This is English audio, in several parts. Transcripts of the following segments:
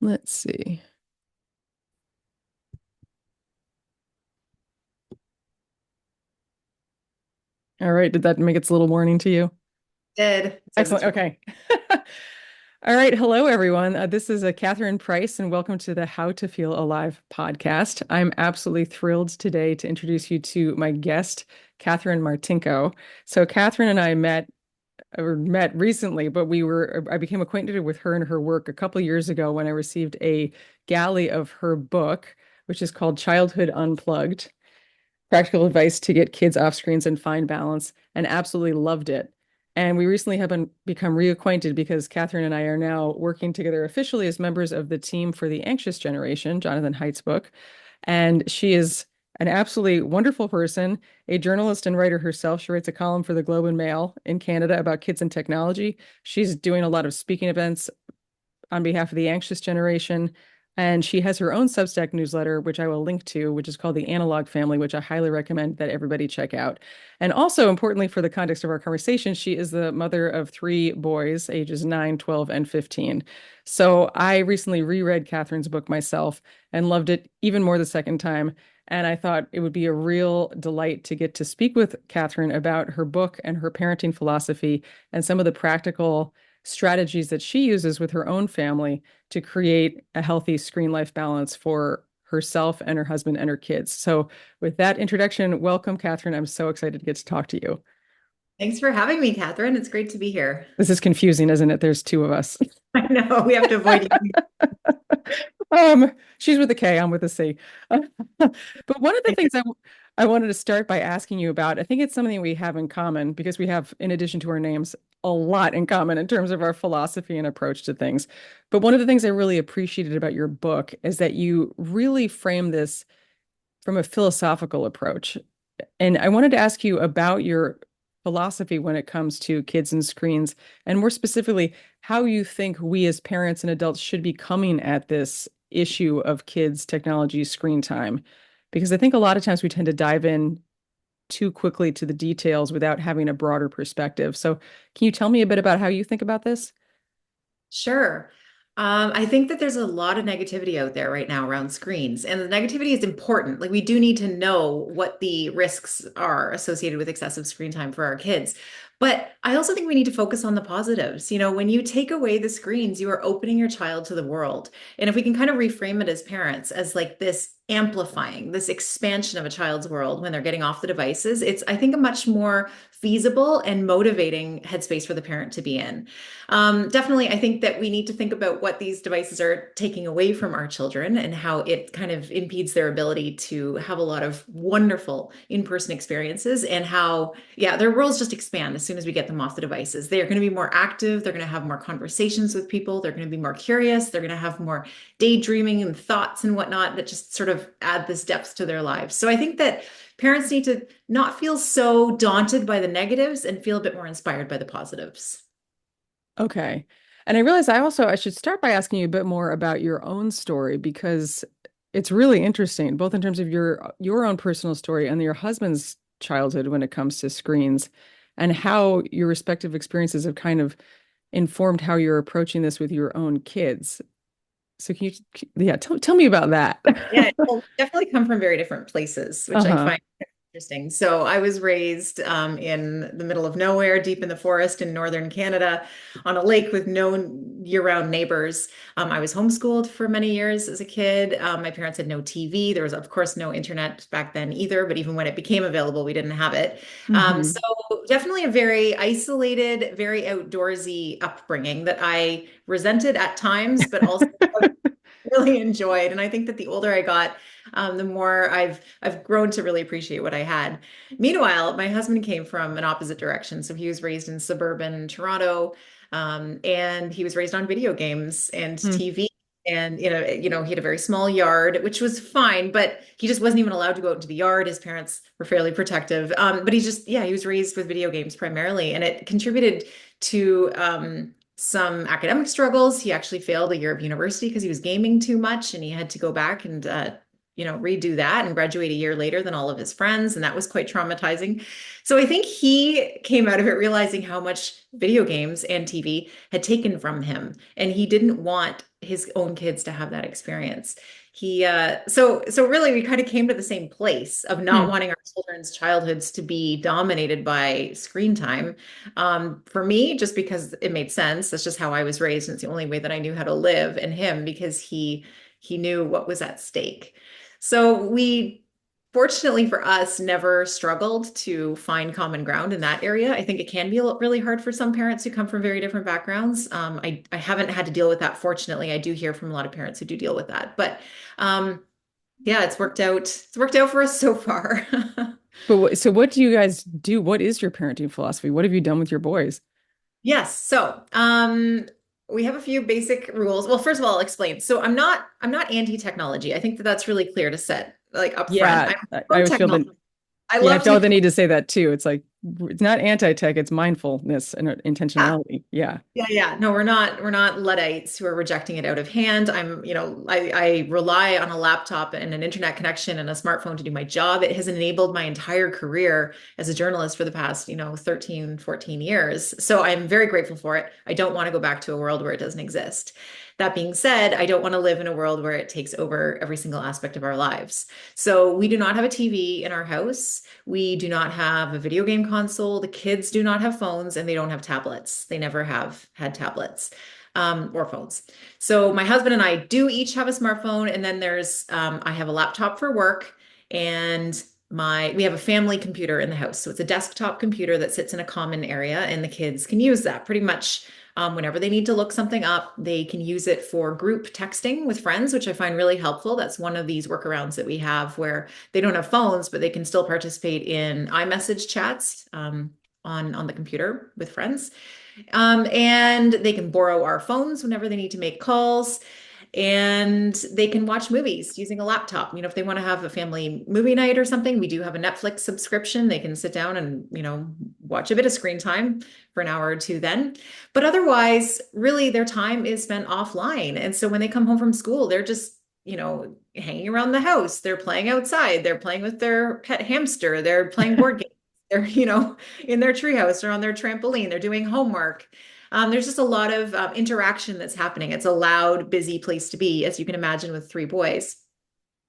Let's see. All right. Did that make its little warning to you? Did. It says Excellent. it's Okay. All right. Hello, everyone. This is Katherine Price, and welcome to the How to Feel Alive podcast. I'm absolutely thrilled today to introduce you to my guest, Katherine Martinko. So, Katherine and I met recently, but I became acquainted with her and her work a couple years ago when I received a galley of her book, which is called Childhood Unplugged. Practical advice to get kids off screens and find balance, and absolutely loved it. And we recently have become reacquainted because Catherine and I are now working together officially as members of the team for The Anxious Generation, Jonathan Haidt's book. And she is an absolutely wonderful person, a journalist and writer herself. She writes a column for the Globe and Mail in Canada about kids and technology. She's doing a lot of speaking events on behalf of the anxious generation. And she has her own Substack newsletter, which I will link to, which is called The Analog Family, which I highly recommend that everybody check out. And also, importantly, for the context of our conversation, she is the mother of three boys, ages 9, 12, and 15. So I recently reread Catherine's book myself and loved it even more the second time. And I thought it would be a real delight to get to speak with Catherine about her book and her parenting philosophy and some of the practical strategies that she uses with her own family to create a healthy screen life balance for herself and her husband and her kids. So, with that introduction, welcome, Catherine. I'm so excited to get to talk to you. Thanks for having me, Catherine. It's great to be here. This is confusing, isn't it? There's two of us. I know we have to avoid you. She's with a K, I'm with a C. But one of the things I wanted to start by asking you about, I think it's something we have in common because we have, in addition to our names, a lot in common in terms of our philosophy and approach to things. But one of the things I really appreciated about your book is that you really frame this from a philosophical approach. And I wanted to ask you about your philosophy when it comes to kids and screens, and more specifically, how you think we as parents and adults should be coming at this issue of kids' technology screen time. Because I think a lot of times we tend to dive in too quickly to the details without having a broader perspective. So, can you tell me a bit about how you think about this? Sure. I think that there's a lot of negativity out there right now around screens, and the negativity is important. Like, we do need to know what the risks are associated with excessive screen time for our kids. But I also think we need to focus on the positives. When you take away the screens, you are opening your child to the world. And if we can kind of reframe it as parents as like this amplifying, this expansion of a child's world when they're getting off the devices, it's, I think, a much more feasible and motivating headspace for the parent to be in. Definitely, I think that we need to think about what these devices are taking away from our children and how it kind of impedes their ability to have a lot of wonderful in-person experiences, and how, yeah, their worlds just expand as soon as we get them off the devices. They are going to be more active. They're going to have more conversations with people. They're going to be more curious. They're going to have more daydreaming and thoughts and whatnot that just sort of add this depth to their lives. So I think that parents need to not feel so daunted by the negatives and feel a bit more inspired by the positives. Okay. And I realize I should start by asking you a bit more about your own story because it's really interesting, both in terms of your own personal story and your husband's childhood when it comes to screens and how your respective experiences have kind of informed how you're approaching this with your own kids. So yeah, tell me about that. Yeah, well, we definitely come from very different places, which I Uh-huh. find interesting. So I was raised in the middle of nowhere, deep in the forest in northern Canada, on a lake with no year-round neighbors. I was homeschooled for many years as a kid. My parents had no TV. There was, of course, no internet back then either, but even when it became available, we didn't have it. So Hmm. definitely a very isolated, very outdoorsy upbringing that I resented at times, but also really enjoyed. And I think that the older I got, the more I've grown to really appreciate what I had. Meanwhile, my husband came from an opposite direction. So he was raised in suburban Toronto, and he was raised on video games and TV. And he had a very small yard, which was fine, but he just wasn't even allowed to go out into the yard. His parents were fairly protective. But yeah, he was raised with video games primarily, and it contributed to some academic struggles. He actually failed a year of university because he was gaming too much, and he had to go back and redo that and graduate a year later than all of his friends, and that was quite traumatizing. So I think he came out of it realizing how much video games and TV had taken from him, and he didn't want his own kids to have that experience. So really we kind of came to the same place of not Hmm. wanting our children's childhoods to be dominated by screen time. For me, just because it made sense, that's just how I was raised, and it's the only way that I knew how to live, and him because he knew what was at stake. So we fortunately for us, never struggled to find common ground in that area. I think it can be really hard for some parents who come from very different backgrounds. I haven't had to deal with that. Fortunately, I do hear from a lot of parents who do deal with that. But yeah, it's worked out. It's worked out for us so far. But so what do you guys do? What is your parenting philosophy? What have you done with your boys? Yes. So, we have a few basic rules. Well, first of all, I'll explain. So I'm not anti-technology. I think that that's really clear to set like up front. Yeah, I'm I pro always feel technology. the I yeah, I love felt the technology. need to say that too. It's like it's not anti-tech, it's mindfulness and intentionality. Yeah. Yeah. No, we're not Luddites who are rejecting it out of hand. I rely on a laptop and an internet connection and a smartphone to do my job. It has enabled my entire career as a journalist for the past, 13, 14 years. So I'm very grateful for it. I don't want to go back to a world where it doesn't exist. That being said, I don't want to live in a world where it takes over every single aspect of our lives. So we do not have a TV in our house. We do not have a video game console. The kids do not have phones and they don't have tablets. They never have had tablets or phones. So my husband and I do each have a smartphone, and then I have a laptop for work, and we have a family computer in the house. So it's a desktop computer that sits in a common area, and the kids can use that pretty much. Whenever they need to look something up, they can use it for group texting with friends, which I find really helpful. That's one of these workarounds that we have where they don't have phones, but they can still participate in iMessage chats on the computer with friends. And they can borrow our phones whenever they need to make calls. And they can watch movies using a laptop. If they want to have a family movie night or something, we do have a Netflix subscription. They can sit down and, watch a bit of screen time for an hour or two then. But otherwise, really, their time is spent offline. And so when they come home from school, they're just, hanging around the house. They're playing outside. They're playing with their pet hamster. They're playing board games. They're, in their treehouse or on their trampoline. They're doing homework. There's just a lot of interaction that's happening. It's a loud, busy place to be, as you can imagine, with three boys.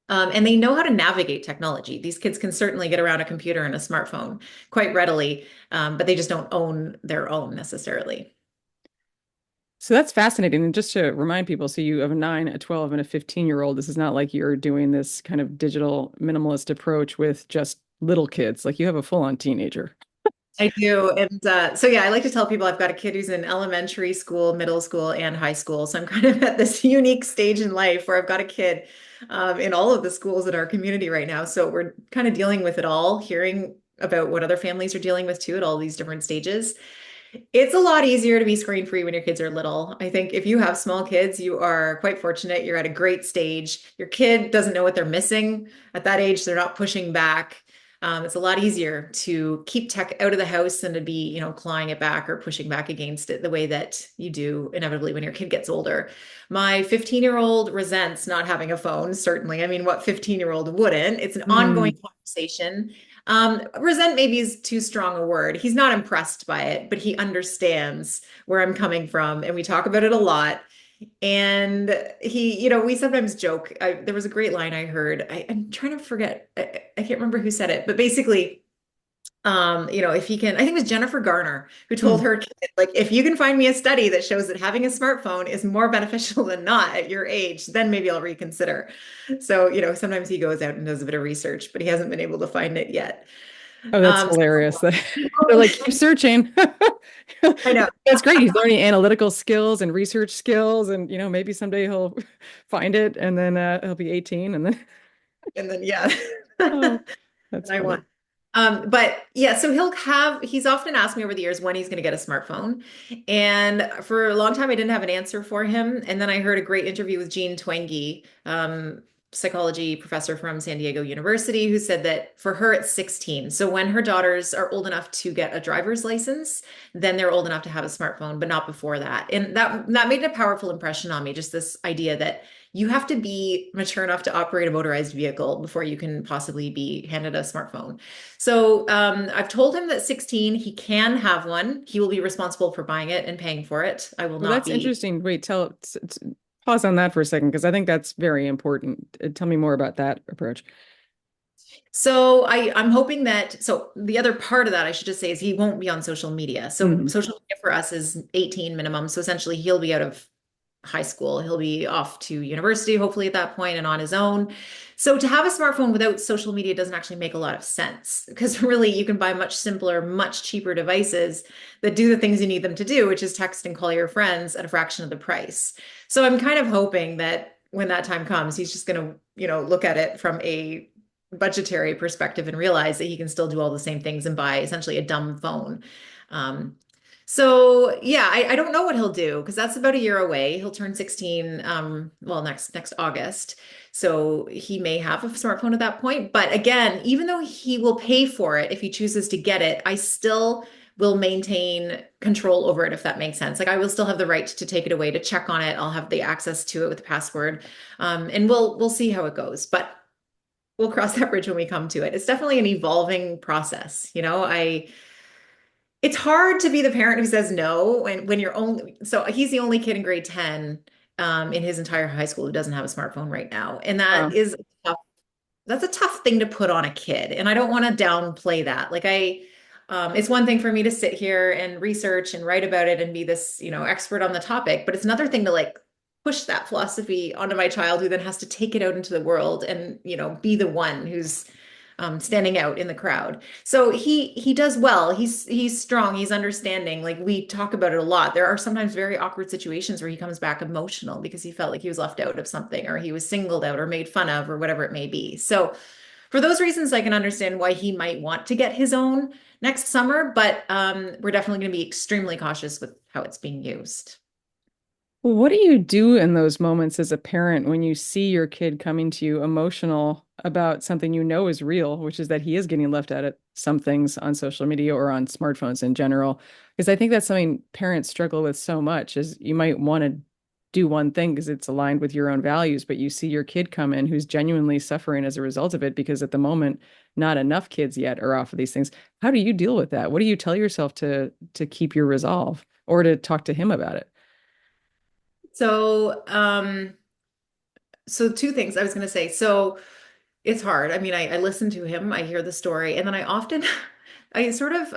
And they know how to navigate technology. These kids can certainly get around a computer and a smartphone quite readily, but they just don't own their own necessarily. So that's fascinating. And just to remind people, so you have a 9, a 12, and a 15-year-old. This is not like you're doing this kind of digital minimalist approach with just little kids. Like you have a full-on teenager. I do. And so, yeah, I like to tell people I've got a kid who's in elementary school, middle school, and high school. So I'm kind of at this unique stage in life where I've got a kid in all of the schools in our community right now. So we're kind of dealing with it all, hearing about what other families are dealing with too at all these different stages. It's a lot easier to be screen free when your kids are little. I think if you have small kids, you are quite fortunate. You're at a great stage. Your kid doesn't know what they're missing. At that age, they're not pushing back. It's a lot easier to keep tech out of the house than to be, clawing it back or pushing back against it the way that you do inevitably when your kid gets older. My 15-year-old resents not having a phone, certainly. I mean, what 15-year-old wouldn't? It's an ongoing Mm. conversation. Resent maybe is too strong a word. He's not impressed by it, but he understands where I'm coming from, and we talk about it a lot. And we sometimes joke. There was a great line I heard. I'm trying to forget. I can't remember who said it, but basically, if he can, I think it was Jennifer Garner who told Mm. her kid, like, if you can find me a study that shows that having a smartphone is more beneficial than not at your age, then maybe I'll reconsider. So, sometimes he goes out and does a bit of research, but he hasn't been able to find it yet. Oh, that's Um, hilarious. They're so- like, keep searching. I know. That's great. He's learning analytical skills and research skills, and maybe someday he'll find it, and then he'll be 18, and then And then, yeah. oh, that's I funny. want. But yeah, so he's often asked me over the years when he's going to get a smartphone. And for a long time, I didn't have an answer for him. And then I heard a great interview with Jean Twenge, psychology professor from San Diego University, who said that for her, it's 16. So when her daughters are old enough to get a driver's license, then they're old enough to have a smartphone, but not before that. And that made a powerful impression on me, just this idea that you have to be mature enough to operate a motorized vehicle before you can possibly be handed a smartphone. So I've told him that 16, he can have one. He will be responsible for buying it and paying for it. I will Well, not that's be. interesting. Wait, tell. pause on that for a second because I think that's very important. Tell me more about that approach. So I'm hoping that so the other part of that I should just say is he won't be on social media. So Hmm. social media for us is 18 minimum. So essentially he'll be out of high school. He'll be off to university hopefully at that point and on his own. So to have a smartphone without social media doesn't actually make a lot of sense because really you can buy much simpler, much cheaper devices that do the things you need them to do, which is text and call your friends at a fraction of the price. So I'm kind of hoping that when that time comes, he's just going to, look at it from a budgetary perspective and realize that he can still do all the same things and buy essentially a dumb phone. Um, so yeah, I don't know what he'll do because that's about a year away. He'll turn 16, well, next August. So he may have a smartphone at that point. But again, even though he will pay for it if he chooses to get it, I still will maintain control over it if that makes sense. Like I will still have the right to take it away, to check on it. I'll have the access to it with the password. And we'll see how it goes. But we'll cross that bridge when we come to it. It's definitely an evolving process. It's hard to be the parent who says no when you're only, so he's the only kid in grade 10 in his entire high school who doesn't have a smartphone right now. And Wow. that's a tough thing to put on a kid. And I don't want to downplay that. It's one thing for me to sit here and research and write about it and be this, expert on the topic, but it's another thing to like push that philosophy onto my child who then has to take it out into the world and, be the one who's standing out in the crowd. So he does well. He's strong. He's understanding. Like we talk about it a lot. There are sometimes very awkward situations where he comes back emotional because he felt like he was left out of something or he was singled out or made fun of or whatever it may be. So for those reasons, I can understand why he might want to get his own next summer, but we're definitely going to be extremely cautious with how it's being used. Well, what do you do in those moments as a parent when you see your kid coming to you emotional about something you know is real, which is that he is getting left out at some things on social media or on smartphones in general? Because I think that's something parents struggle with so much is you might want to do one thing because it's aligned with your own values, but you see your kid come in who's genuinely suffering as a result of it because at the moment, not enough kids yet are off of these things. How do you deal with that? What do you tell yourself to keep your resolve or to talk to him about it? So, so two things I was going to say. So it's hard. I mean, I listen to him, I hear the story, and then I often, I sort of,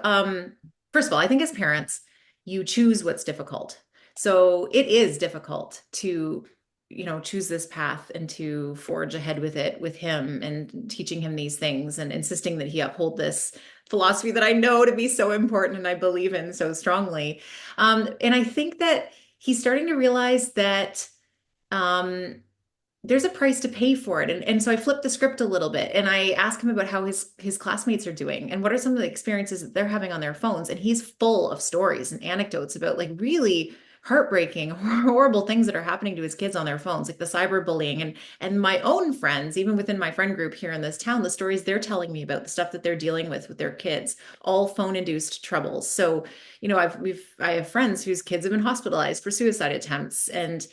first of all, I think as parents, you choose what's difficult. So it is difficult to, choose this path and to forge ahead with it with him and teaching him these things and insisting that he uphold this philosophy that I know to be so important and I believe in so strongly. And I think that he's starting to realize that. Um, there's a price to pay for it. And so I flipped the script a little bit and I asked him about how his classmates are doing and what are some of the experiences that they're having on their phones. And he's full of stories and anecdotes about like really heartbreaking, horrible things that are happening to his kids on their phones, like the cyberbullying and my own friends, even within my friend group here in this town, the stories they're telling me about the stuff that they're dealing with their kids, all phone-induced troubles. So, I have friends whose kids have been hospitalized for suicide attempts and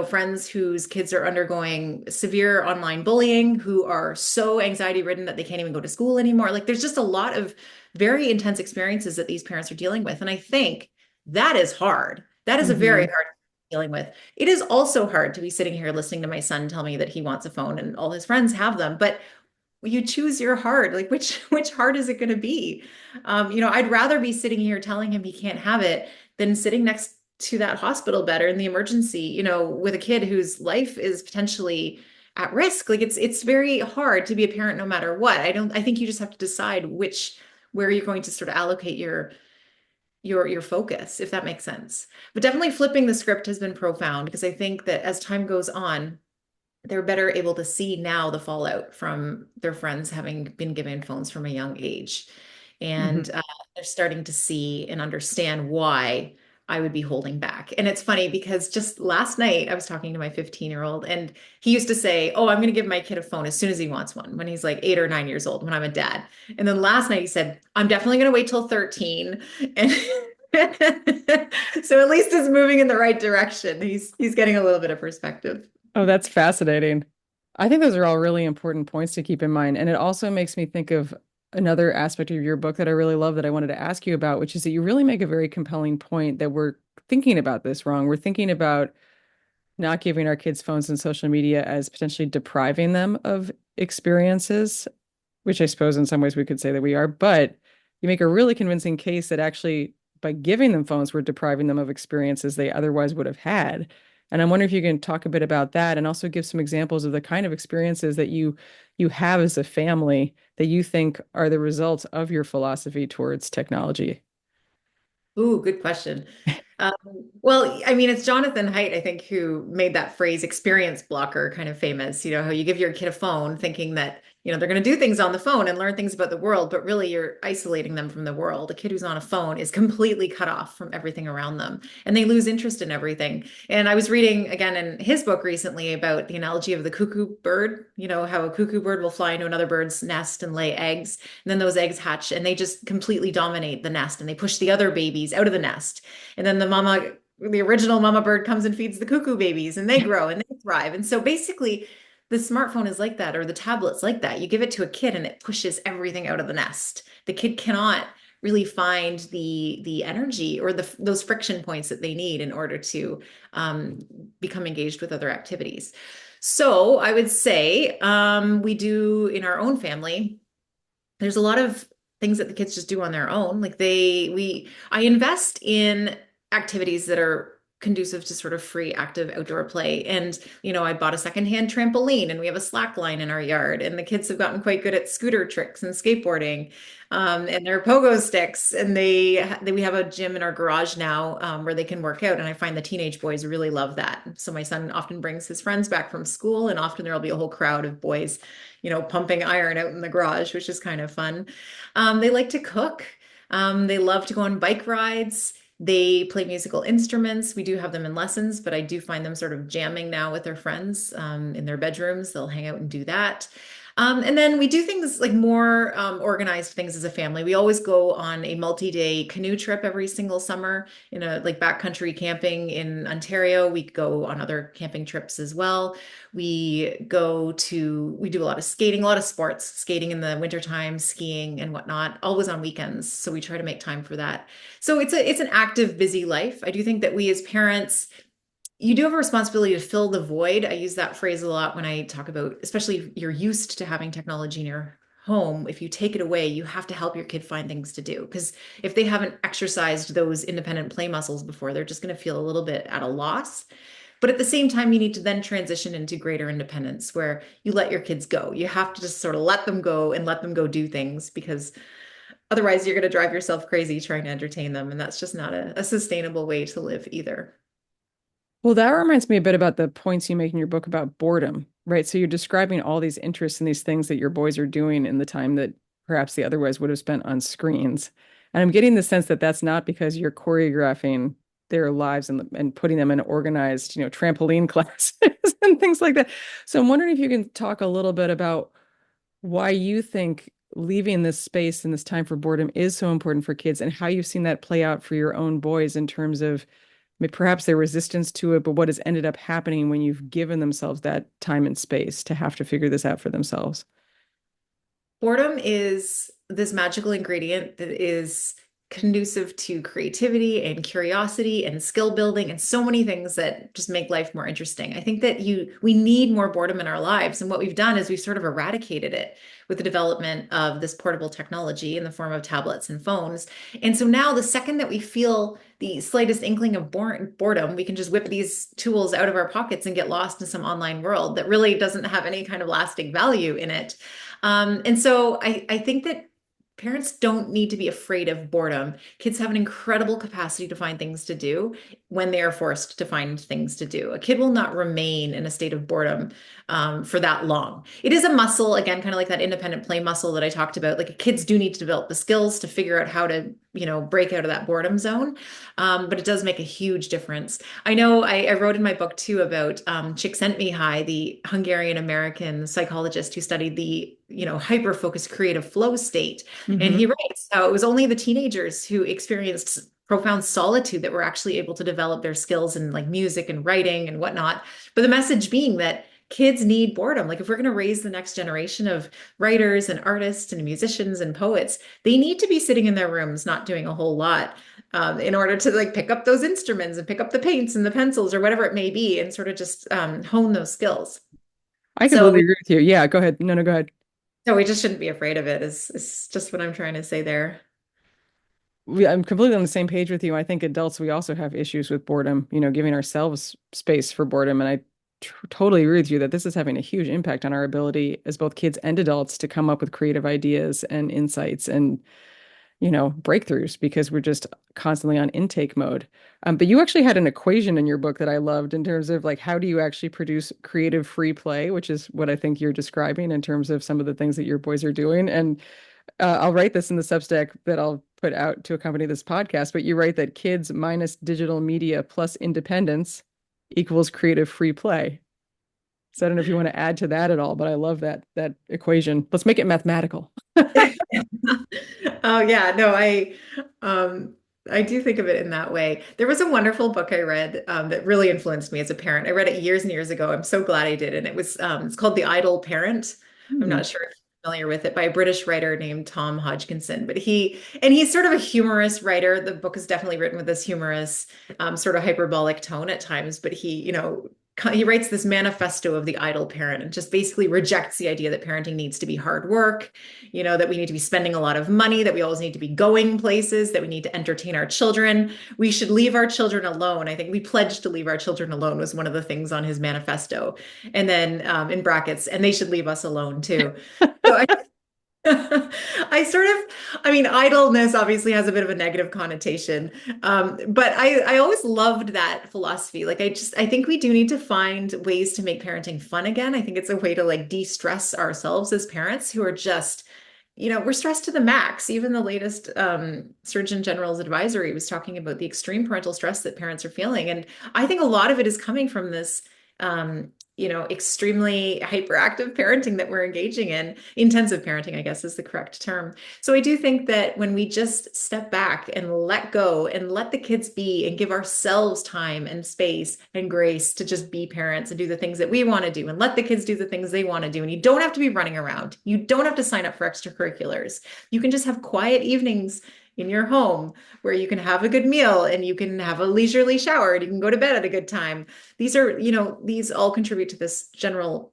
friends whose kids are undergoing severe online bullying, who are so anxiety ridden that they can't even go to school anymore. Like there's just a lot of very intense experiences that these parents are dealing with. And I think that is hard. That is a very Hmm. hard dealing with. It is also hard to be sitting here listening to my son tell me that he wants a phone and all his friends have them, but you choose your heart. Like which heart is it going to be? I'd rather be sitting here telling him he can't have it than sitting next to that hospital bed or in the emergency, with a kid whose life is potentially at risk. Like it's very hard to be a parent no matter what. I think you just have to decide where you're going to sort of allocate your focus, if that makes sense. But definitely flipping the script has been profound because I think that as time goes on, they're better able to see now the fallout from their friends having been given phones from a young age. And Hmm. they're starting to see and understand why I would be holding back. And it's funny because just last night I was talking to my 15-year-old and he used to say, "Oh, I'm going to give my kid a phone as soon as he wants one," when he's like 8 or 9 years old, when I'm a dad. And then last night he said, "I'm definitely going to wait till 13." And so at least it's moving in the right direction. He's getting a little bit of perspective. Oh, that's fascinating. I think those are all really important points to keep in mind. And it also makes me think of another aspect of your book that I really love that I wanted to ask you about, which is that you really make a very compelling point that we're thinking about this wrong. We're thinking about not giving our kids phones and social media as potentially depriving them of experiences, which I suppose in some ways we could say that we are, but you make a really convincing case that actually by giving them phones, we're depriving them of experiences they otherwise would have had. And I'm wondering if you can talk a bit about that and also give some examples of the kind of experiences that you have as a family that you think are the results of your philosophy towards technology. Ooh, good question. Um, well, I mean, it's Jonathan Haidt, I think, who made that phrase experience blocker kind of famous. You know, how you give your kid a phone thinking that, they're going to do things on the phone and learn things about the world, but really you're isolating them from the world. A kid who's on a phone is completely cut off from everything around them and they lose interest in everything. And I was reading again in his book recently about the analogy of the cuckoo bird, how a cuckoo bird will fly into another bird's nest and lay eggs, and then those eggs hatch and they just completely dominate the nest and they push the other babies out of the nest. And then the original mama bird comes and feeds the cuckoo babies and they grow and they thrive. And so basically, the smartphone is like that, or the tablet's like that. You give it to a kid and it pushes everything out of the nest. The kid cannot really find the energy or those friction points that they need in order to um, become engaged with other activities. So I would say we do in our own family there's a lot of things that the kids just do on their own. I invest in activities that are conducive to sort of free, active outdoor play. And, I bought a secondhand trampoline and we have a slack line in our yard. And the kids have gotten quite good at scooter tricks and skateboarding. And their pogo sticks. And we have a gym in our garage now where they can work out. And I find the teenage boys really love that. So my son often brings his friends back from school, and often there'll be a whole crowd of boys pumping iron out in the garage, which is kind of fun. They like to cook. They love to go on bike rides. They play musical instruments. We do have them in lessons, but I do find them sort of jamming now with their friends in their bedrooms. They'll hang out and do that. And then we do things like more organized things as a family. We always go on a multi-day canoe trip every single summer in a like backcountry camping in Ontario. We go on other camping trips as well. We do a lot of skating, a lot of sports, skating in the wintertime, skiing and whatnot, always on weekends. So we try to make time for that. So it's an active, busy life. I do think that we as parents, you do have a responsibility to fill the void. I use that phrase a lot when I talk about, especially if you're used to having technology in your home. If you take it away, you have to help your kid find things to do. Because if they haven't exercised those independent play muscles before, they're just going to feel a little bit at a loss. But at the same time, you need to then transition into greater independence where you let your kids go. You have to just sort of let them go and let them go do things because otherwise you're going to drive yourself crazy trying to entertain them. And that's just not a sustainable way to live either. Well, that reminds me a bit about the points you make in your book about boredom, right? So you're describing all these interests and these things that your boys are doing in the time that perhaps they otherwise would have spent on screens. And I'm getting the sense that that's not because you're choreographing their lives and putting them in organized, trampoline classes and things like that. So I'm wondering if you can talk a little bit about why you think leaving this space and this time for boredom is so important for kids and how you've seen that play out for your own boys in terms of perhaps their resistance to it, but what has ended up happening when you've given themselves that time and space to have to figure this out for themselves. Boredom is this magical ingredient that is conducive to creativity and curiosity and skill building and so many things that just make life more interesting. I think that we need more boredom in our lives. And what we've done is we've sort of eradicated it with the development of this portable technology in the form of tablets and phones. And so now the second that we feel the slightest inkling of boredom, we can just whip these tools out of our pockets and get lost in some online world that really doesn't have any kind of lasting value in it. And so I think that parents don't need to be afraid of boredom. Kids have an incredible capacity to find things to do when they are forced to find things to do. A kid will not remain in a state of boredom for that long. It is a muscle, again, kind of like that independent play muscle that I talked about. Like kids do need to develop the skills to figure out how to, break out of that boredom zone. But it does make a huge difference. I know I wrote in my book too about Csikszentmihalyi, the Hungarian American psychologist who studied the hyper focused creative flow state. And Hmm. he writes how it was only the teenagers who experienced profound solitude that were actually able to develop their skills in like music and writing and whatnot. But the message being that kids need boredom. Like if we're going to raise the next generation of writers and artists and musicians and poets, they need to be sitting in their rooms, not doing a whole lot. in order to like pick up those instruments and pick up the paints and the pencils or whatever it may be and sort of just hone those skills. I So completely we, agree with you. Yeah, go ahead. No, no, go ahead. so we just shouldn't be afraid of it is just what I'm trying to say there. I'm completely on the same page with you. I think adults, we also have issues with boredom, giving ourselves space for boredom. And I totally agree with you that this is having a huge impact on our ability as both kids and adults to come up with creative ideas and insights and, breakthroughs because we're just constantly on intake mode. But you actually had an equation in your book that I loved in terms of like, how do you actually produce creative free play, which is what I think you're describing in terms of some of the things that your boys are doing. And I'll write this in the Substack that I'll put out to accompany this podcast, but you write that kids minus digital media plus independence equals creative free play. So I don't know if you want to add to that at all, but I love that equation. Let's make it mathematical. Oh yeah, no, um I do think of it in that way. There was a wonderful book I read that really influenced me as a parent. I read it years and years ago. I'm so glad I did. And it's called The Idle Parent. I'm Hmm. not sure if you're familiar with it, by a British writer named Tom Hodgkinson. But he's sort of a humorous writer. The book is definitely written with this humorous, sort of hyperbolic tone at times, but he writes this manifesto of the idle parent and just basically rejects the idea that parenting needs to be hard work, that we need to be spending a lot of money, that we always need to be going places, that we need to entertain our children. We should leave our children alone. I think we pledged to leave our children alone was one of the things on his manifesto. And then in brackets, and they should leave us alone too. So I mean, idleness obviously has a bit of a negative connotation. But I always loved that philosophy. Like, I think we do need to find ways to make parenting fun again. I think it's a way to like de-stress ourselves as parents who are just, we're stressed to the max. Even the latest Surgeon General's advisory was talking about the extreme parental stress that parents are feeling. And I think a lot of it is coming from this, extremely hyperactive parenting that we're engaging in. Intensive parenting, I guess, is the correct term. So I do think that when we just step back and let go and let the kids be and give ourselves time and space and grace to just be parents and do the things that we want to do and let the kids do the things they want to do. And you don't have to be running around. You don't have to sign up for extracurriculars. You can just have quiet evenings in your home where you can have a good meal and you can have a leisurely shower and you can go to bed at a good time. These all contribute to this general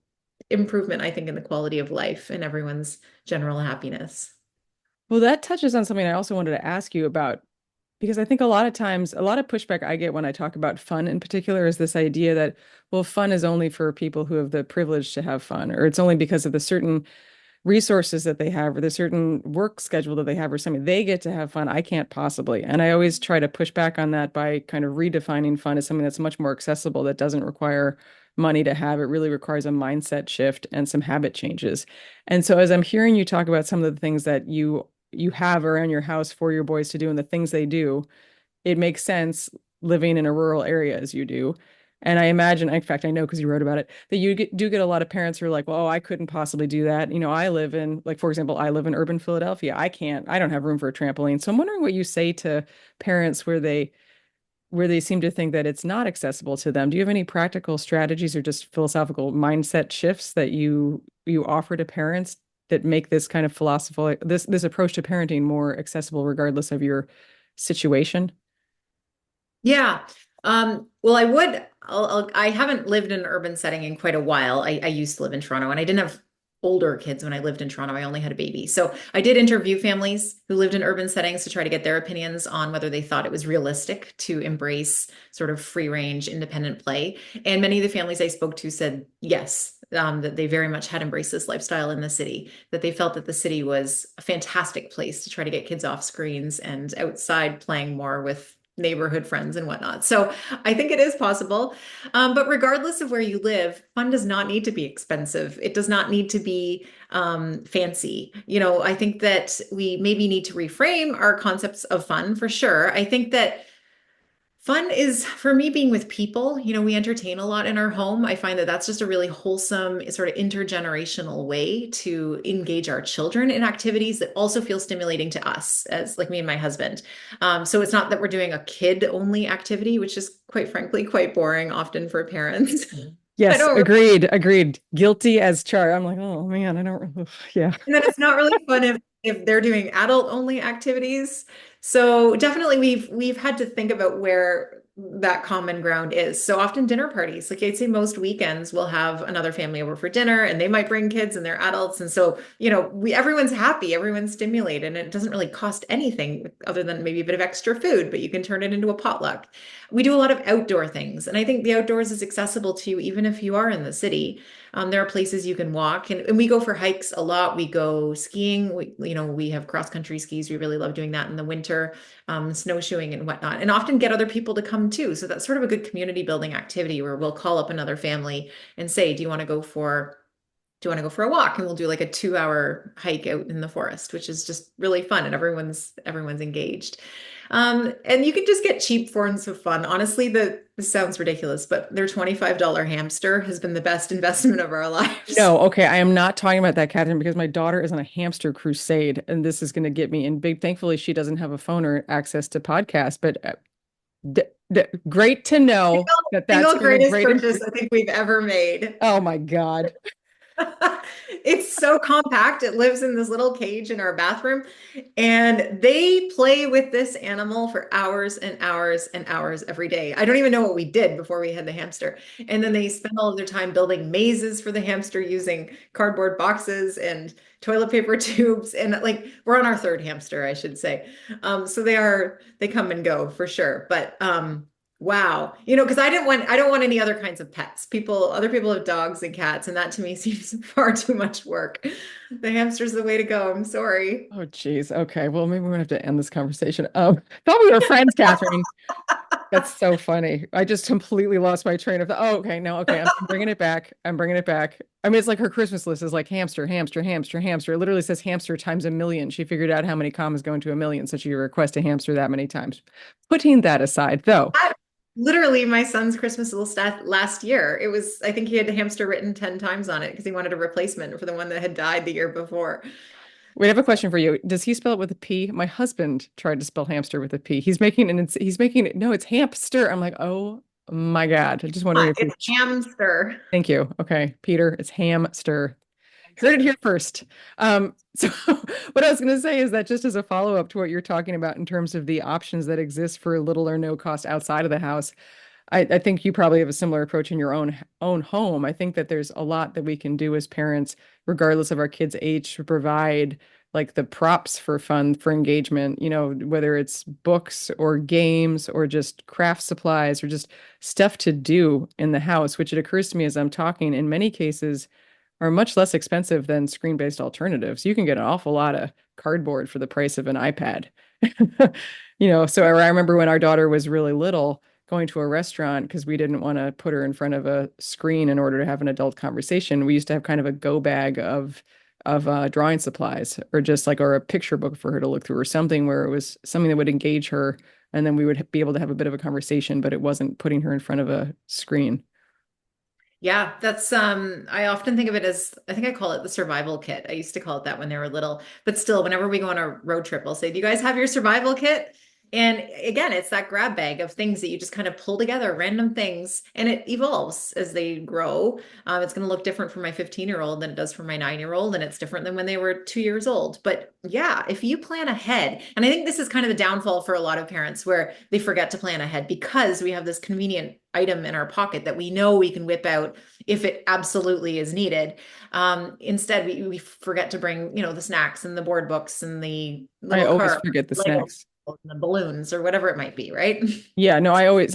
improvement, I think, in the quality of life and everyone's general happiness. Well, that touches on something I also wanted to ask you about because I think a lot of times, a lot of pushback I get when I talk about fun in particular is this idea that, well, fun is only for people who have the privilege to have fun, or it's only because of the certain resources that they have or the certain work schedule that they have or something. They get to have fun. I can't possibly. And I always try to push back on that by kind of redefining fun as something that's much more accessible, that doesn't require money to have. It really requires a mindset shift and some habit changes. And so as I'm hearing you talk about some of the things that you have around your house for your boys to do and the things they do, it makes sense living in a rural area as you do. And I imagine, in fact, I know because you wrote about it, that do get a lot of parents who are like, well, oh, I couldn't possibly do that. I live in, like, for example, I live in urban Philadelphia. I don't have room for a trampoline. So I'm wondering what you say to parents where they seem to think that it's not accessible to them. Do you have any practical strategies or just philosophical mindset shifts that you offer to parents that make this kind of philosophical this approach to parenting more accessible regardless of your situation? Yeah. Well, I haven't lived in an urban setting in quite a while. I used to live in Toronto and I didn't have older kids when I lived in Toronto. I only had a baby. So I did interview families who lived in urban settings to try to get their opinions on whether they thought it was realistic to embrace sort of free range, independent play. And many of the families I spoke to said yes, that they very much had embraced this lifestyle in the city, that they felt that the city was a fantastic place to try to get kids off screens and outside playing more with neighborhood friends and whatnot. So I think it is possible. But regardless of where you live, fun does not need to be expensive. It does not need to be fancy. I think that we maybe need to reframe our concepts of fun for sure. I think that fun is for me being with people. We entertain a lot in our home. I find that that's just a really wholesome, sort of intergenerational way to engage our children in activities that also feel stimulating to us, as like me and my husband. So it's not that we're doing a kid-only activity, which is quite frankly quite boring often for parents. I Yes, don't really, agreed. Guilty as charged. I'm like, oh man, I don't, yeah. and then it's not really fun if they're doing adult-only activities. So definitely we've had to think about where that common ground is. So often dinner parties, like I'd say most weekends we'll have another family over for dinner and they might bring kids and they're adults. And so, we everyone's happy, everyone's stimulated, and it doesn't really cost anything other than maybe a bit of extra food, but you can turn it into a potluck. We do a lot of outdoor things, and I think the outdoors is accessible to you even if you are in the city. There are places you can walk, and we go for hikes a lot. We go skiing. We have cross country skis. We really love doing that in the winter, snowshoeing and whatnot, and often get other people to come too. So that's sort of a good community building activity where we'll call up another family and say, do you want to go for a walk? And we'll do like a 2 hour hike out in the forest, which is just really fun, and everyone's engaged. And you can just get cheap forms of fun. Honestly, this sounds ridiculous, but their $25 hamster has been the best investment of our lives. No, okay, I am not talking about that, Catherine, because my daughter is on a hamster crusade, and this is going to get me in big. Thankfully, she doesn't have a phone or access to podcasts, but d d great to know that that's Single been a greatest great. purchase I think we've ever made. Oh my God. It's so compact. It lives in this little cage in our bathroom, and they play with this animal for hours and hours and hours every day. I don't even know what we did before we had the hamster. And then they spend all of their time building mazes for the hamster using cardboard boxes and toilet paper tubes. And like we're on our third hamster, I should say. So they come and go for sure. But wow. Because I don't want any other kinds of pets. Other people have dogs and cats, and that to me seems far too much work. The hamster's the way to go. I'm sorry. Oh, geez. Okay. Well, maybe we're gonna have to end this conversation. Thought we were friends, Catherine. That's so funny. I just completely lost my train of thought. Oh, okay. No, okay. I'm bringing it back. I'm bringing it back. I mean, it's like her Christmas list is like hamster, hamster, hamster, hamster. It literally says hamster times a million. She figured out how many commas go into a million, so she requests a hamster that many times. Putting that aside, though, I- Literally, my son's Christmas list last year. I think he had the hamster written 10 times on it because he wanted a replacement for the one that had died the year before. we have a question for you. Does he spell it with a P? My husband tried to spell hamster with a P. He's making it, no, it's hamster. I'm like, oh my God. I'm just wondering if It's hamster. thank you. Okay, Peter, it's hamster. Heard it here first. So what I was going to say is that just as a follow-up to what you're talking about in terms of the options that exist for little or no cost outside of the house, I think you probably have a similar approach in your own home. I think that there's a lot that we can do as parents, regardless of our kids' age, to provide like the props for fun, for engagement, whether it's books or games or just craft supplies or just stuff to do in the house, which it occurs to me as I'm talking, in many cases are much less expensive than screen-based alternatives. You can get an awful lot of cardboard for the price of an iPad. So I remember when our daughter was really little, going to a restaurant because we didn't want to put her in front of a screen in order to have an adult conversation. We used to have kind of a go bag of drawing supplies or a picture book for her to look through or something where it was something that would engage her, and then we would be able to have a bit of a conversation, but it wasn't putting her in front of a screen. Yeah, that's I often think of it as, I think I call it the survival kit. I used to call it that when they were little, but still whenever we go on a road trip, I'll say, "Do you guys have your survival kit?" And again, it's that grab bag of things that you just kind of pull together, random things, and it evolves as they grow. It's going to look different for my 15-year-old than it does for my 9-year-old, and it's different than when they were 2 years old. But yeah, if you plan ahead, and I think this is kind of the downfall for a lot of parents where they forget to plan ahead because we have this convenient item in our pocket that we know we can whip out if it absolutely is needed. Instead, we forget to bring, the snacks and the board books and the I little always car, forget the Lego snacks. and the balloons or whatever it might be, right? Yeah, no,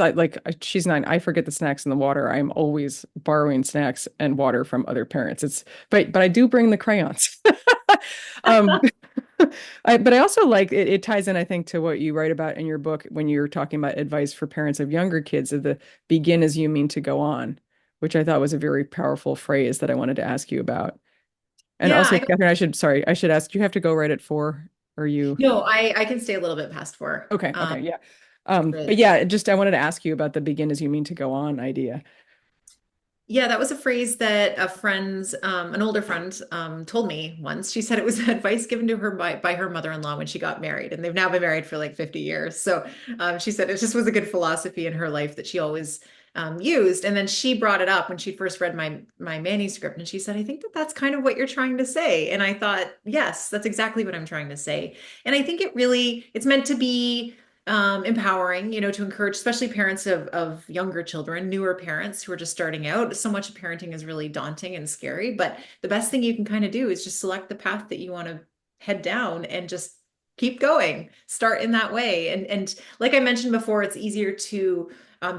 she's 9. I forget the snacks in the water. I'm always borrowing snacks and water from other parents. But I do bring the crayons. Um, but I also like it ties in, I think, to what you write about in your book when you're talking about advice for parents of younger kids of the begin as you mean to go on, which I thought was a very powerful phrase that I wanted to ask you about. And Yeah, also, Catherine, I should ask, do you have to go right at 4? Or you? no, I can stay a little bit past 4. Okay, okay, yeah. But But yeah, just I wanted to ask you about the begin as you mean to go on idea. yeah, that was a phrase that an older friend, told me once. She said it was advice given to her by her mother-in-law when she got married, and they've now been married for like 50 years. So she said it just was a good philosophy in her life that she always used. And then she brought it up when she first read my manuscript, and she said, "I think that that's kind of what you're trying to say." And I thought, yes, that's exactly what I'm trying to say. And I think it's meant to be empowering, to encourage, especially parents of younger children, newer parents who are just starting out. So much of parenting is really daunting and scary, but the best thing you can kind of do is just select the path that you want to head down and just keep going. Start in that way. And like I mentioned before, it's easier to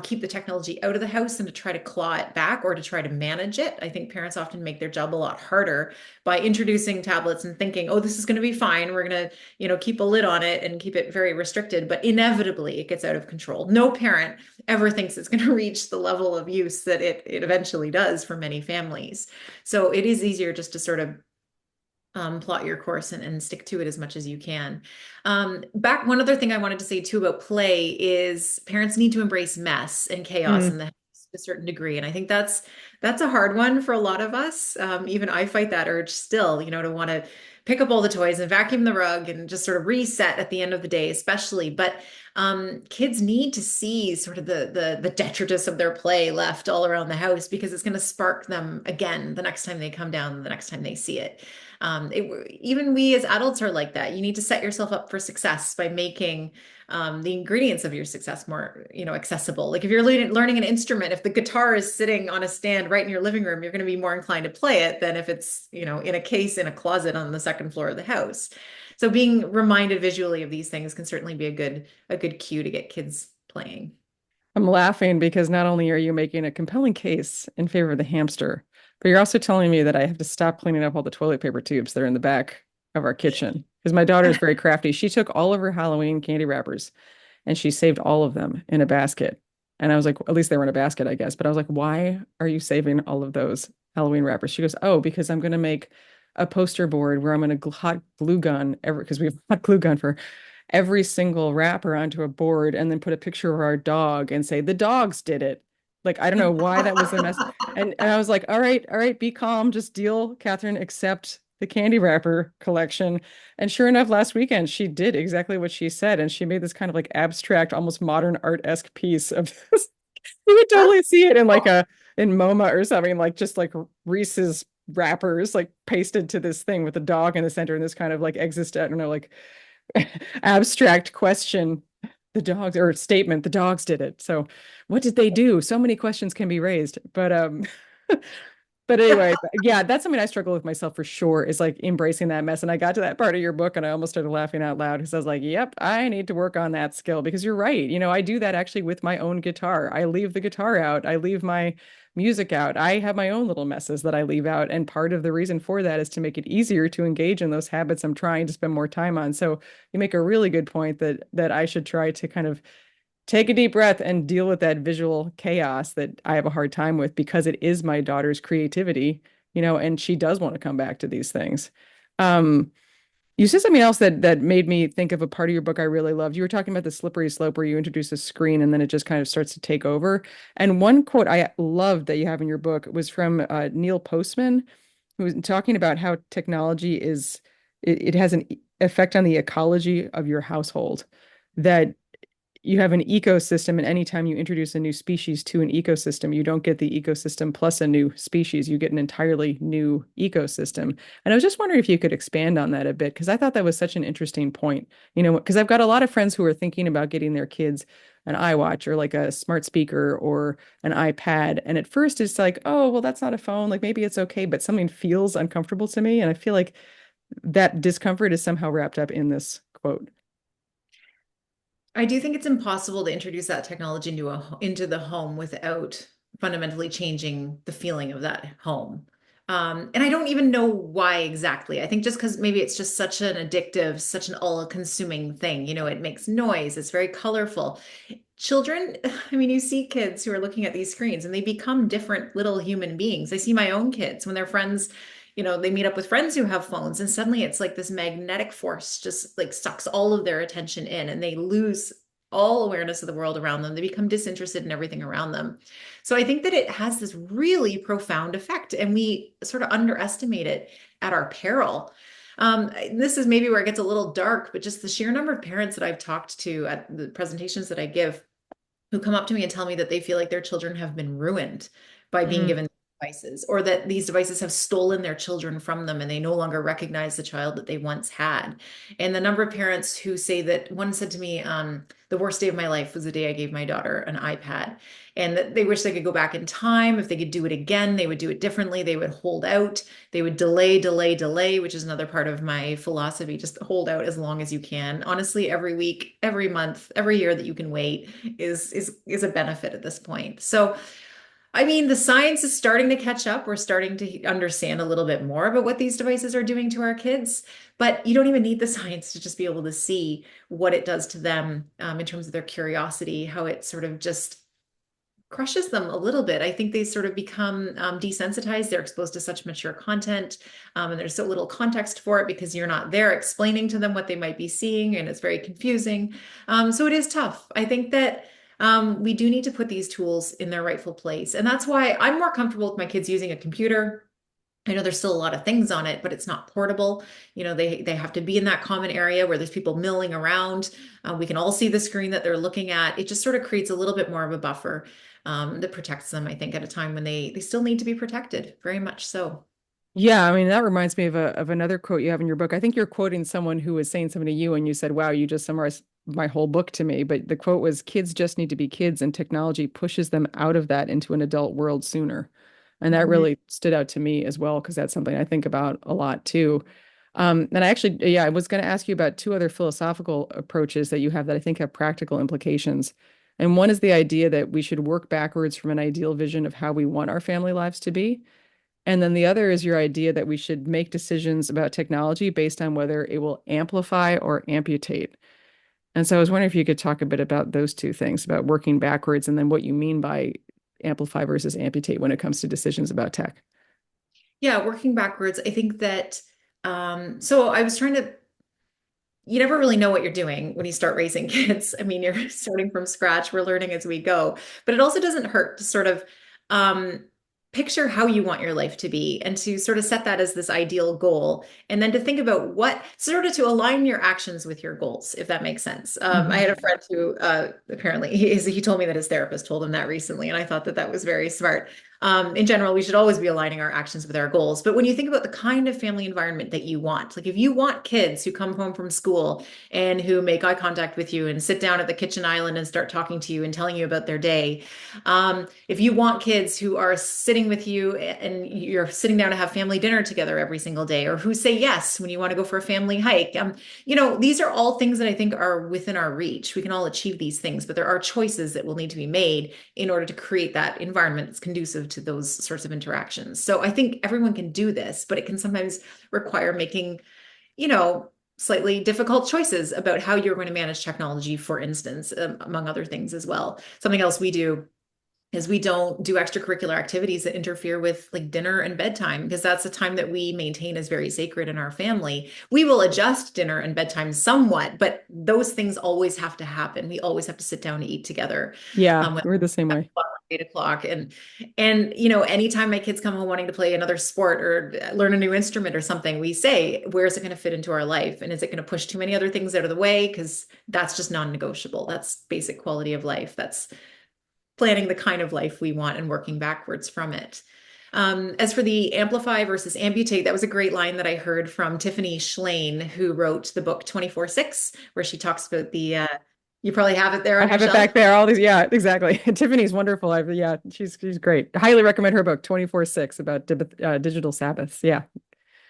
keep the technology out of the house than to try to claw it back or to try to manage it. I think parents often make their job a lot harder by introducing tablets and thinking, oh, this is going to be fine. We're going to, keep a lid on it and keep it very restricted. But inevitably, it gets out of control. No parent ever thinks it's going to reach the level of use that it eventually does for many families. So it is easier just to sort of plot your course and stick to it as much as you can. One other thing I wanted to say too about play is parents need to embrace mess and chaos in Mm. the house to a certain degree. And I think that's a hard one for a lot of us. Even I fight that urge still, to want to pick up all the toys and vacuum the rug and just sort of reset at the end of the day, especially. But kids need to see sort of the detritus of their play left all around the house because it's going to spark them again the next time they come down, the next time they see it. Even we as adults are like that. You need to set yourself up for success by making the ingredients of your success more, accessible. Like if you're learning an instrument, if the guitar is sitting on a stand right in your living room, you're going to be more inclined to play it than if it's, in a case in a closet on the second floor of the house. So being reminded visually of these things can certainly be a good cue to get kids playing. I'm laughing because not only are you making a compelling case in favor of the hamster, but you're also telling me that I have to stop cleaning up all the toilet paper tubes that are in the back of our kitchen. Because my daughter is very crafty. She took all of her Halloween candy wrappers and she saved all of them in a basket. And I was like, at least they were in a basket, I guess. But I was like, why are you saving all of those Halloween wrappers? She goes, oh, because I'm going to make a poster board where I'm going to hot glue gun because we have hot glue gun for every single wrapper onto a board and then put a picture of our dog and say, the dogs did it. Like, I don't know why that was the mess. And I was like, all right, be calm, just deal, Catherine, accept the candy wrapper collection. And sure enough, last weekend, she did exactly what she said. And she made this kind of like abstract, almost modern art-esque piece of this. You would totally see it in like in MoMA or something, like just like Reese's wrappers, like pasted to this thing with a dog in the center and this kind of like I don't know, like abstract question, the dogs or statement, the dogs did it. So what did they do? So many questions can be raised. But but anyway, yeah, that's something I struggle with myself for sure, is like embracing that mess. And I got to that part of your book and I almost started laughing out loud because I was like, yep, I need to work on that skill because you're right. I do that actually with my own guitar. I leave the guitar out, I leave my music out. I have my own little messes that I leave out. And part of the reason for that is to make it easier to engage in those habits I'm trying to spend more time on. So you make a really good point that I should try to kind of take a deep breath and deal with that visual chaos that I have a hard time with because it is my daughter's creativity, and she does want to come back to these things. Um, you said something else that made me think of a part of your book I really loved. You were talking about the slippery slope where you introduce a screen and then it just kind of starts to take over. And one quote I loved that you have in your book was from Neil Postman, who was talking about how technology it has an effect on the ecology of your household. That you have an ecosystem, and anytime you introduce a new species to an ecosystem, you don't get the ecosystem plus a new species. You get an entirely new ecosystem. And I was just wondering if you could expand on that a bit, because I thought that was such an interesting point. Because I've got a lot of friends who are thinking about getting their kids an iWatch or like a smart speaker or an iPad. And at first it's like, oh, well, that's not a phone. Like maybe it's okay, but something feels uncomfortable to me. And I feel like that discomfort is somehow wrapped up in this quote. I do think it's impossible to introduce that technology into the home without fundamentally changing the feeling of that home. And I don't even know why exactly. I think just because maybe it's just such an addictive, such an all-consuming thing. It makes noise, it's very colorful. Children, I mean, you see kids who are looking at these screens and they become different little human beings. I see my own kids when their friends, they meet up with friends who have phones, and suddenly it's like this magnetic force just like sucks all of their attention in, and they lose all awareness of the world around them. They become disinterested in everything around them. So I think that it has this really profound effect, and we sort of underestimate it at our peril. This is maybe where it gets a little dark, but just the sheer number of parents that I've talked to at the presentations that I give who come up to me and tell me that they feel like their children have been ruined by being Mm. given devices, or that these devices have stolen their children from them and they no longer recognize the child that they once had. And the number of parents who say that, one said to me, the worst day of my life was the day I gave my daughter an iPad, and that they wish they could go back in time. If they could do it again, they would do it differently. They would hold out. They would delay, delay, delay, which is another part of my philosophy. Just hold out as long as you can. Honestly, every week, every month, every year that you can wait is a benefit at this point. So, I mean, the science is starting to catch up. We're starting to understand a little bit more about what these devices are doing to our kids, but you don't even need the science to just be able to see what it does to them, in terms of their curiosity, how it sort of just crushes them a little bit. I think they sort of become desensitized. They're exposed to such mature content, and there's so little context for it because you're not there explaining to them what they might be seeing, and it's very confusing. So it is tough. I think that we do need to put these tools in their rightful place. And that's why I'm more comfortable with my kids using a computer. I know there's still a lot of things on it, but it's not portable. They have to be in that common area where there's people milling around. We can all see the screen that they're looking at. It just sort of creates a little bit more of a buffer, that protects them, I think, at a time when they still need to be protected, very much so. Yeah, I mean that reminds me of another quote you have in your book. I think you're quoting someone who was saying something to you and you said, "Wow, you just summarized my whole book to me." But the quote was, "Kids just need to be kids and technology pushes them out of that into an adult world sooner." And that Mhm. really stood out to me as well because that's something I think about a lot too. And I actually, yeah, I was going to ask you about two other philosophical approaches that you have that I think have practical implications. And one is the idea that we should work backwards from an ideal vision of how we want our family lives to be. And then the other is your idea that we should make decisions about technology based on whether it will amplify or amputate. And so I was wondering if you could talk a bit about those two things, about working backwards and then what you mean by amplify versus amputate when it comes to decisions about tech. Yeah, working backwards, I think that, so I was trying to, you never really know what you're doing when you start raising kids. I mean, you're starting from scratch, we're learning as we go, but it also doesn't hurt to sort of, um, picture how you want your life to be and to sort of set that as this ideal goal. And then to think about what sort of to align your actions with your goals, if that makes sense. I Mhm. had a friend who, apparently he told me that his therapist told him that recently, and I thought that that was very smart. In general, we should always be aligning our actions with our goals. But when you think about the kind of family environment that you want, like if you want kids who come home from school and who make eye contact with you and sit down at the kitchen island and start talking to you and telling you about their day, if you want kids who are sitting with you and you're sitting down to have family dinner together every single day, or who say yes when you want to go for a family hike, these are all things that I think are within our reach. We can all achieve these things, but there are choices that will need to be made in order to create that environment that's conducive to those sorts of interactions. So I think everyone can do this, but it can sometimes require making, slightly difficult choices about how you're going to manage technology, for instance, among other things as well. Something else we do is we don't do extracurricular activities that interfere with like dinner and bedtime, because that's the time that we maintain as very sacred in our family. We will adjust dinner and bedtime somewhat, but those things always have to happen. We always have to sit down and eat together. Yeah, When we're the same way. 8 o'clock, and anytime my kids come home wanting to play another sport or learn a new instrument or something, we say, where is it going to fit into our life, and is it going to push too many other things out of the way? Because that's just non-negotiable. That's basic quality of life. That's planning the kind of life we want and working backwards from it. As for the amplify versus amputate, that was a great line that I heard from Tiffany Schlein, who wrote the book 24/6, where she talks about you probably have it there I on your have it back shelf. there. All these, yeah, exactly. Tiffany's wonderful. Yeah, she's great. Highly recommend her book, 24/6, about digital Sabbaths. Yeah.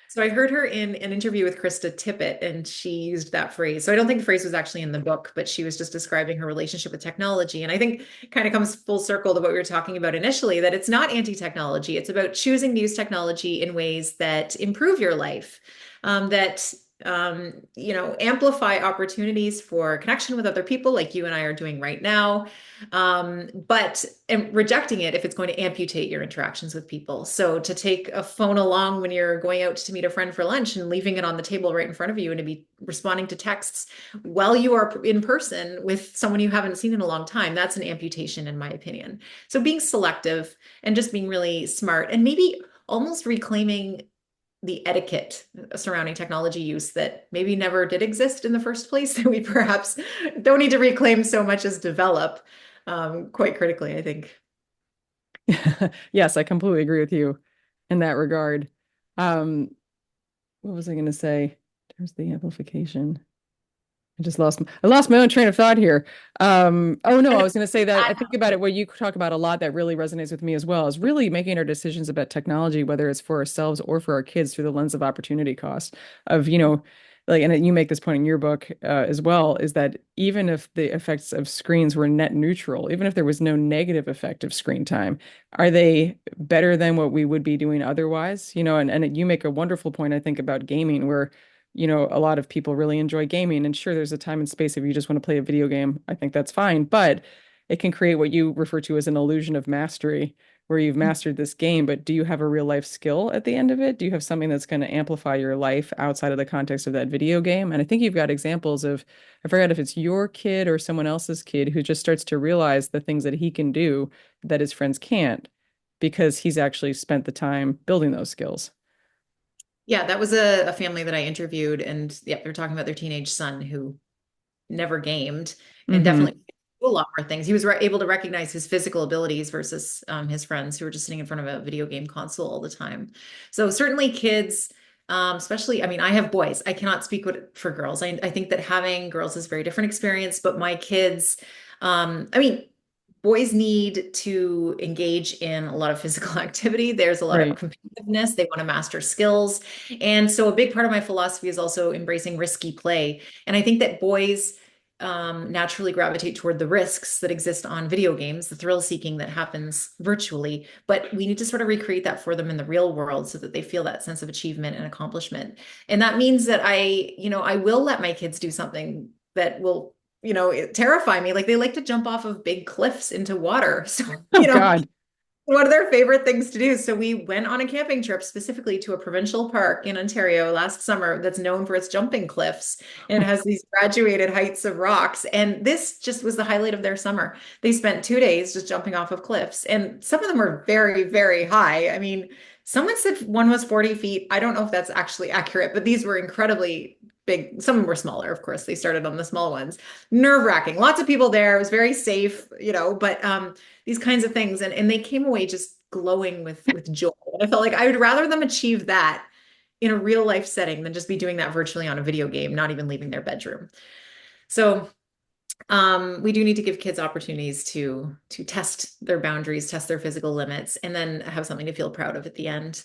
So I heard her in an interview with Krista Tippett, and she used that phrase. So I don't think the phrase was actually in the book, but she was just describing her relationship with technology. And I think it kind of comes full circle to what we were talking about initially, that it's not anti-technology. It's about choosing to use technology in ways that improve your life, that amplify opportunities for connection with other people like you and I are doing right now, but rejecting it if it's going to amputate your interactions with people. So to take a phone along when you're going out to meet a friend for lunch and leaving it on the table right in front of you, and to be responding to texts while you are in person with someone you haven't seen in a long time, that's an amputation, in my opinion. So being selective and just being really smart, and maybe almost reclaiming the etiquette surrounding technology use that maybe never did exist in the first place, that we perhaps don't need to reclaim so much as develop. quite critically, I think. Yes, I completely agree with you in that regard. Um, what was I going to say? There's the amplification. I lost my own train of thought here. Oh no, I was going to say that I think about it, what you talk about a lot that really resonates with me as well is really making our decisions about technology, whether it's for ourselves or for our kids through the lens of opportunity cost of, like, and you make this point in your book as well, is that even if the effects of screens were net neutral, even if there was no negative effect of screen time, are they better than what we would be doing otherwise? And you make a wonderful point, I think, about gaming where a lot of people really enjoy gaming. And sure, there's a time and space if you just want to play a video game. I think that's fine. But it can create what you refer to as an illusion of mastery, where you've mastered this game, but do you have a real life skill at the end of it? Do you have something that's going to amplify your life outside of the context of that video game? And I think you've got examples of, I forgot if it's your kid or someone else's kid who just starts to realize the things that he can do that his friends can't because he's actually spent the time building those skills. Yeah, that was a family that I interviewed, and yeah, they're talking about their teenage son who never gamed and Hmm. definitely do a lot more things. He was able to recognize his physical abilities versus his friends who were just sitting in front of a video game console all the time. So certainly kids, especially, I mean, I have boys. I cannot speak for girls. I think that having girls is a very different experience, but my kids, I mean, boys need to engage in a lot of physical activity. There's a lot of Right. competitiveness. They want to master skills. And so a big part of my philosophy is also embracing risky play. And I think that boys naturally gravitate toward the risks that exist on video games, the thrill seeking that happens virtually. But we need to sort of recreate that for them in the real world so that they feel that sense of achievement and accomplishment. And that means that I will let my kids do something that will terrify me. Like they like to jump off of big cliffs into water. So, Oh God. one of their favorite things to do. So we went on a camping trip specifically to a provincial park in Ontario last summer that's known for its jumping cliffs and it has these graduated heights of rocks. And this just was the highlight of their summer. They spent 2 days just jumping off of cliffs, and some of them were very, very high. I mean, someone said one was 40 feet. I don't know if that's actually accurate, but these were incredibly big. Some were smaller, of course. They started on the small ones. Nerve-wracking. Lots of people there. It was very safe, but these kinds of things. And they came away just glowing with joy. And I felt like I would rather them achieve that in a real life setting than just be doing that virtually on a video game, not even leaving their bedroom. So we do need to give kids opportunities to test their boundaries, test their physical limits, and then have something to feel proud of at the end.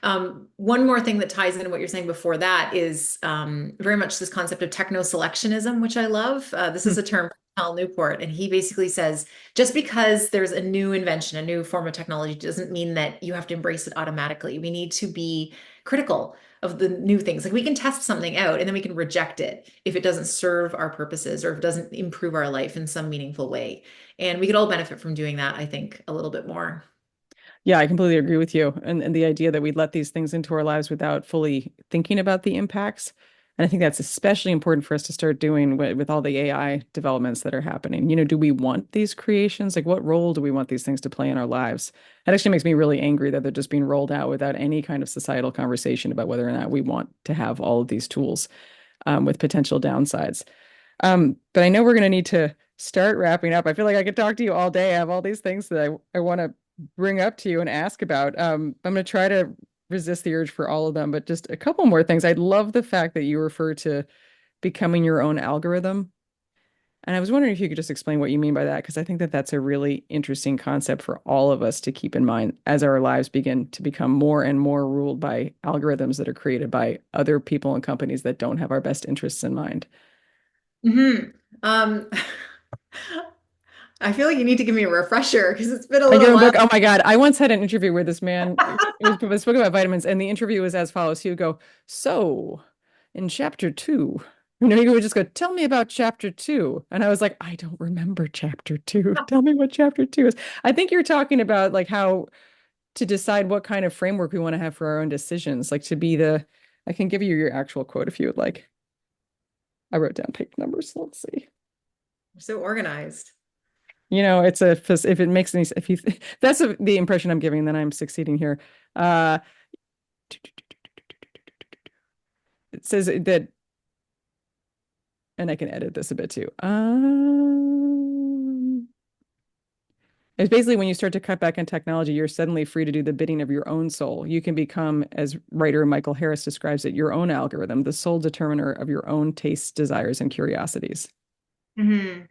One more thing that ties into what you're saying before that is very much this concept of techno-selectionism, which I love. This is a term from Cal Newport, and he basically says just because there's a new invention, a new form of technology, doesn't mean that you have to embrace it automatically. We need to be critical of the new things. Like we can test something out and then we can reject it if it doesn't serve our purposes or if it doesn't improve our life in some meaningful way. And we could all benefit from doing that, I think, a little bit more. Yeah, I completely agree with you. And the idea that we let these things into our lives without fully thinking about the impacts. And I think that's especially important for us to start doing with all the AI developments that are happening. Do we want these creations? Like, what role do we want these things to play in our lives? It actually makes me really angry that they're just being rolled out without any kind of societal conversation about whether or not we want to have all of these tools with potential downsides. But I know we're going to need to start wrapping up. I feel like I could talk to you all day. I have all these things that I want to bring up to you and ask about. I'm going to try to resist the urge for all of them, but just a couple more things. I love the fact that you refer to becoming your own algorithm. And I was wondering if you could just explain what you mean by that, because I think that that's a really interesting concept for all of us to keep in mind as our lives begin to become more and more ruled by algorithms that are created by other people and companies that don't have our best interests in mind. Hmm. Um, I feel like you need to give me a refresher because it's been a Your little own while. book. Oh my God. I once had an interview where this man, it was a book about vitamins, and the interview was as follows. He would go, "So, in chapter two," he would just go, "Tell me about chapter two." And I was like, I don't remember chapter two. Tell me what chapter two is. I think you're talking about like how to decide what kind of framework we want to have for our own decisions, like to be I can give you your actual quote if you would like. I wrote down page numbers. Let's see. We're so organized. It's if it makes any, if you, that's the impression I'm giving, then I'm succeeding here. Uh, it says that, and I can edit this a bit too. It's basically when you start to cut back on technology, you're suddenly free to do the bidding of your own soul. You can become, as writer Michael Harris describes it, your own algorithm, the sole determiner of your own tastes, desires, and curiosities. Hmm.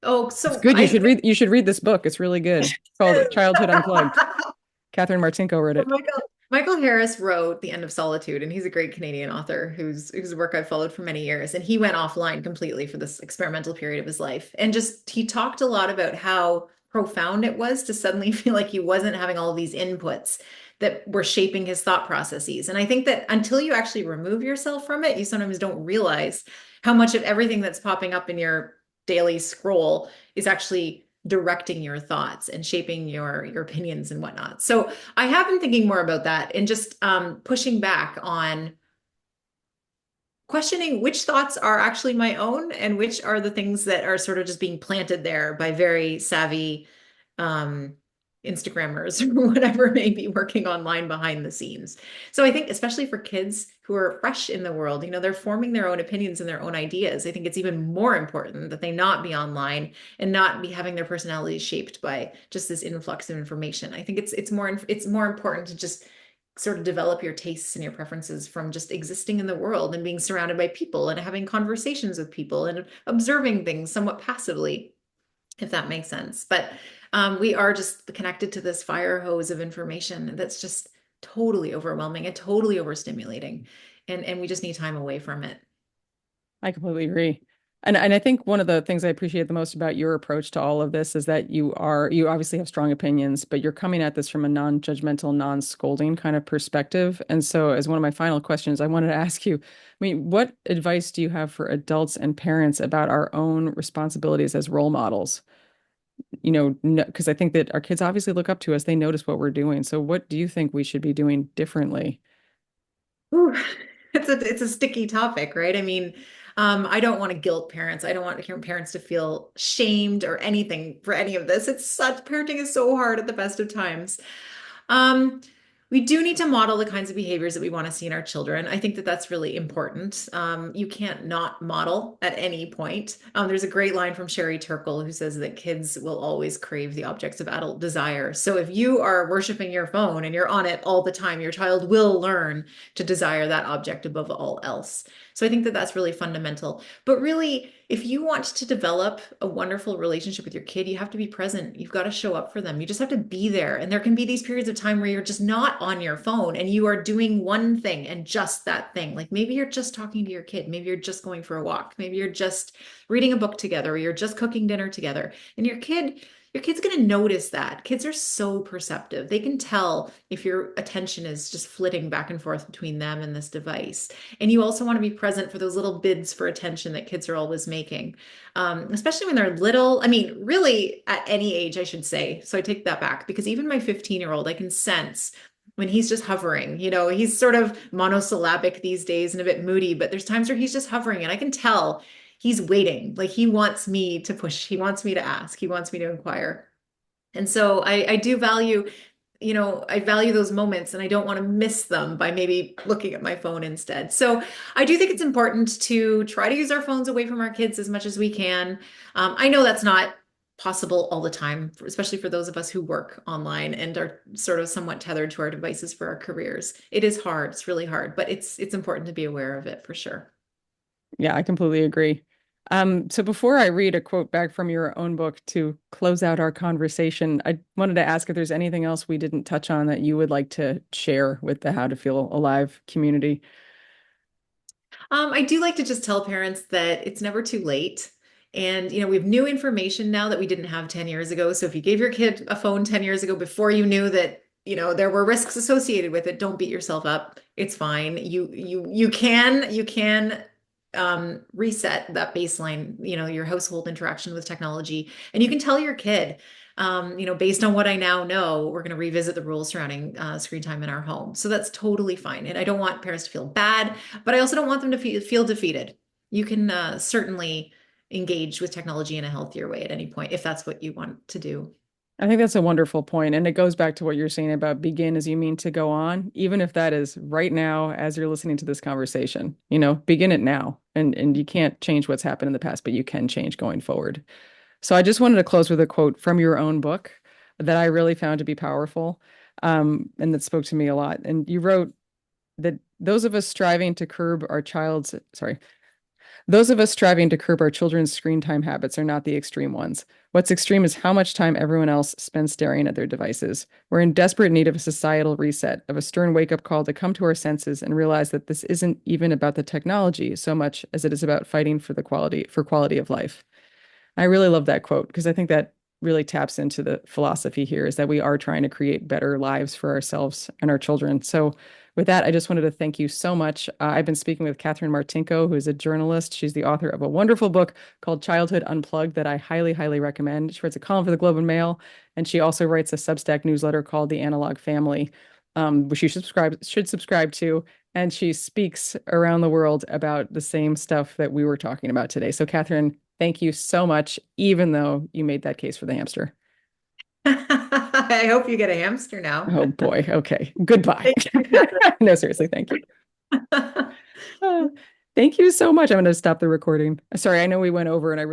Oh, It's so good. I You should read this book. It's really good. It's called Childhood Unplugged. Katherine Martinko wrote Well, it. Michael Harris wrote The End of Solitude, and he's a great Canadian author whose work I've followed for many years. And he went offline completely for this experimental period of his life. And just he talked a lot about how profound it was to suddenly feel like he wasn't having all these inputs that were shaping his thought processes. And I think that until you actually remove yourself from it, you sometimes don't realize how much of everything that's popping up in your daily scroll is actually directing your thoughts and shaping your opinions and whatnot. So I have been thinking more about that and just pushing back on questioning which thoughts are actually my own and which are the things that are sort of just being planted there by very savvy um, Instagrammers or whatever may be working online behind the scenes. So I think especially for kids who are fresh in the world, they're forming their own opinions and their own ideas. I think it's even more important that they not be online and not be having their personalities shaped by just this influx of information. I think it's more important to just sort of develop your tastes and your preferences from just existing in the world and being surrounded by people and having conversations with people and observing things somewhat passively, if that makes sense. But we are just connected to this fire hose of information that's just totally overwhelming and totally overstimulating. And we just need time away from it. I completely agree. And I think one of the things I appreciate the most about your approach to all of this is that you obviously have strong opinions, but you're coming at this from a non-judgmental, non-scolding kind of perspective. And so as one of my final questions, I wanted to ask you, I mean, what advice do you have for adults and parents about our own responsibilities as role models? Because I think that our kids obviously look up to us, they notice what we're doing. So what do you think we should be doing differently? Ooh, it's a sticky topic, right? I mean, I don't want to guilt parents. I don't want parents to feel shamed or anything for any of this. Parenting is so hard at the best of times. Um, we do need to model the kinds of behaviors that we want to see in our children. I think that that's really important. You can't not model at any point. There's a great line from Sherry Turkle who says that kids will always crave the objects of adult desire. So if you are worshiping your phone and you're on it all the time, your child will learn to desire that object above all else. So I think that that's really fundamental. But really, if you want to develop a wonderful relationship with your kid, you have to be present. You've got to show up for them. You just have to be there. And there can be these periods of time where you're just not on your phone and you are doing one thing and just that thing. Like maybe you're just talking to your kid. Maybe you're just going for a walk. Maybe you're just reading a book together or you're just cooking dinner together. And your kid's going to notice that. Kids are so perceptive. They can tell if your attention is just flitting back and forth between them and this device. And you also want to be present for those little bids for attention that kids are always making, especially when they're little. I mean, really at any age, I should say. So I take that back because even my 15-year-old, I can sense when he's just hovering. He's sort of monosyllabic these days and a bit moody, but there's times where he's just hovering and I can tell he's waiting. Like he wants me to push, he wants me to ask, he wants me to inquire. And so I do value, I value those moments and I don't want to miss them by maybe looking at my phone instead. So I do think it's important to try to use our phones away from our kids as much as we can. I know that's not possible all the time, especially for those of us who work online and are sort of somewhat tethered to our devices for our careers. It is hard. It's really hard, but it's important to be aware of it for sure. Yeah, I completely agree. So before I read a quote back from your own book to close out our conversation, I wanted to ask if there's anything else we didn't touch on that you would like to share with the How to Feel Alive community. I do like to just tell parents that it's never too late. And, we have new information now that we didn't have 10 years ago. So if you gave your kid a phone 10 years ago before you knew that, there were risks associated with it, don't beat yourself up. It's fine. You can reset that baseline, your household interaction with technology. And you can tell your kid, based on what I now know, we're going to revisit the rules surrounding screen time in our home. So that's totally fine. And I don't want parents to feel bad, but I also don't want them to feel defeated. You can certainly engage with technology in a healthier way at any point if that's what you want to do. I think that's a wonderful point, and it goes back to what you're saying about begin as you mean to go on, even if that is right now as you're listening to this conversation. Begin it now. And you can't change what's happened in the past, but you can change going forward. So I just wanted to close with a quote from your own book. that I really found to be powerful, and that spoke to me a lot. And you wrote that those of us striving to curb our children's screen time habits are not the extreme ones. What's extreme is how much time everyone else spends staring at their devices. We're in desperate need of a societal reset, of a stern wake-up call to come to our senses and realize that this isn't even about the technology so much as it is about fighting for quality of life. I really love that quote because I think that really taps into the philosophy here is that we are trying to create better lives for ourselves and our children. So, with that, I just wanted to thank you so much. I've been speaking with Katherine Martinko, who is a journalist. She's the author of a wonderful book called Childhood Unplugged that I highly, highly recommend. She writes a column for the Globe and Mail, and she also writes a Substack newsletter called The Analog Family, which you should subscribe to. And she speaks around the world about the same stuff that we were talking about today. So, Katherine, thank you so much, even though you made that case for the hamster. I hope you get a hamster now. Oh boy. Okay. Goodbye. Thank you, Catherine. No, seriously, thank you. Uh, thank you so much. I'm going to stop the recording. Sorry, I know we went over and I really